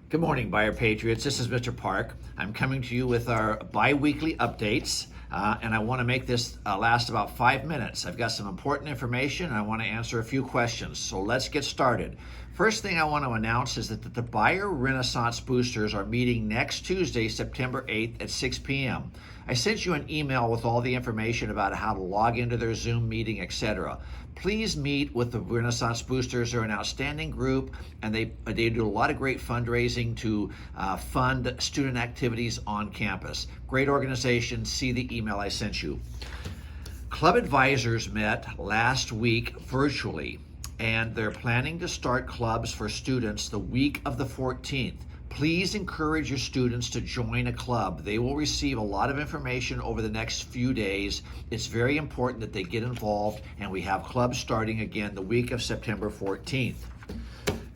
Good morning, Buyer Patriots. This is Mr. Park. I'm coming to you with our bi-weekly updates, and I want to make this last about 5 minutes. I've got some important information, and I want to answer a few questions. So let's get started. First thing I want to announce is that the Buyer Renaissance Boosters are meeting next Tuesday, September 8th at 6 p.m. I sent you an email with all the information about how to log into their Zoom meeting, etc. Please meet with the Renaissance Boosters. They're an outstanding group, and they do a lot of great fundraising to fund student activities on campus. Great organization. See the email I sent you. Club advisors met last week virtually, and they're planning to start clubs for students the week of the 14th. Please encourage your students to join a club. They will receive a lot of information over the next few days. It's very important that they get involved, and we have clubs starting again the week of September 14th.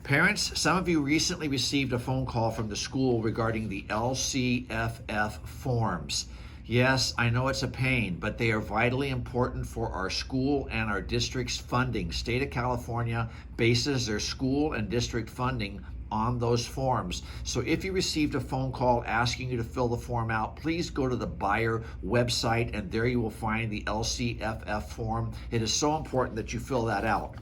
Parents, some of you recently received a phone call from the school regarding the LCFF forms. Yes, I know it's a pain, but they are vitally important for our school and our district's funding. State of California bases their school and district funding on those forms. So if you received a phone call asking you to fill the form out, please go to the Buyer website, and there you will find the LCFF form. It is so important that you fill that out.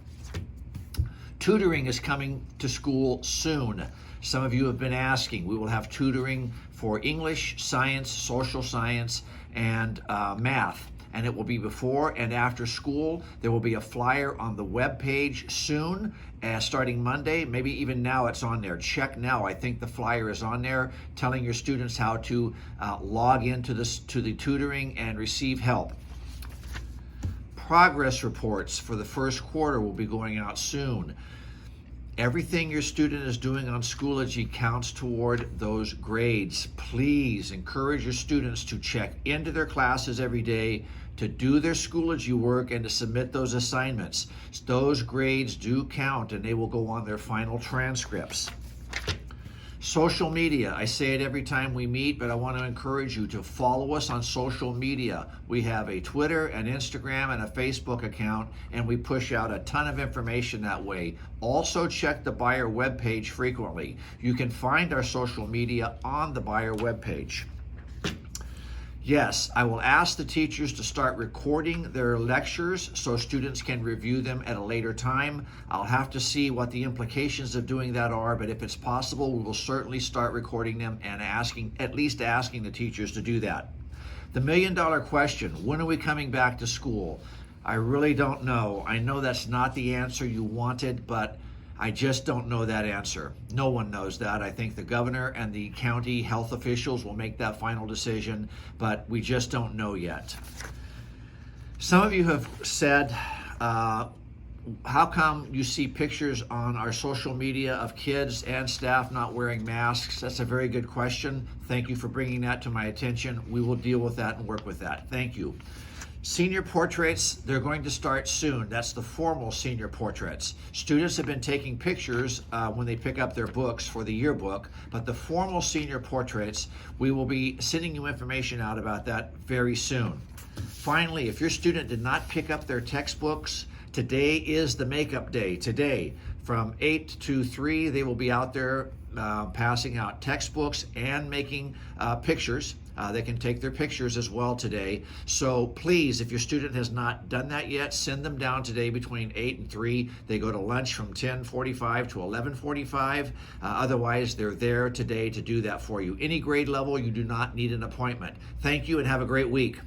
Tutoring is coming to school soon. Some of you have been asking. We will have tutoring for English, science, social science, and math. And it will be before and after school. There will be a flyer on the web page soon, starting Monday. Maybe even now it's on there. Check now. I think the flyer is on there telling your students how to log into the tutoring and receive help. Progress reports for the first quarter will be going out soon. Everything your student is doing on Schoology counts toward those grades. Please encourage your students to check into their classes every day, to do their Schoology work, and to submit those assignments. Those grades do count, and they will go on their final transcripts. Social media, I say it every time we meet, but I want to encourage you to follow us on social media. We have a Twitter, an Instagram, and a Facebook account, and we push out a ton of information that way. Also check the Buyer webpage frequently. You can find our social media on the Buyer webpage. Yes, I will ask the teachers to start recording their lectures so students can review them at a later time. I'll have to see what the implications of doing that are, but if it's possible, we will certainly start recording them and at least asking the teachers to do that. The million-dollar question, when are we coming back to school? I really don't know. I know that's not the answer you wanted, but I just don't know that answer. No one knows that. I think the governor and the county health officials will make that final decision, but we just don't know yet. Some of you have said, how come you see pictures on our social media of kids and staff not wearing masks? That's a very good question. Thank you for bringing that to my attention. We will deal with that and work with that. Thank you. Senior portraits, they're going to start soon. That's the formal senior portraits. Students have been taking pictures when they pick up their books for the yearbook, but the formal senior portraits, we will be sending you information out about that very soon. Finally, if your student did not pick up their textbooks, today is the makeup day. Today, from 8 to 3, they will be out there passing out textbooks and making pictures. They can take their pictures as well today. So please, if your student has not done that yet, send them down today between 8 and 3. They go to lunch from 10:45 to 11:45. Otherwise, they're there today to do that for you. Any grade level, you do not need an appointment. Thank you and have a great week.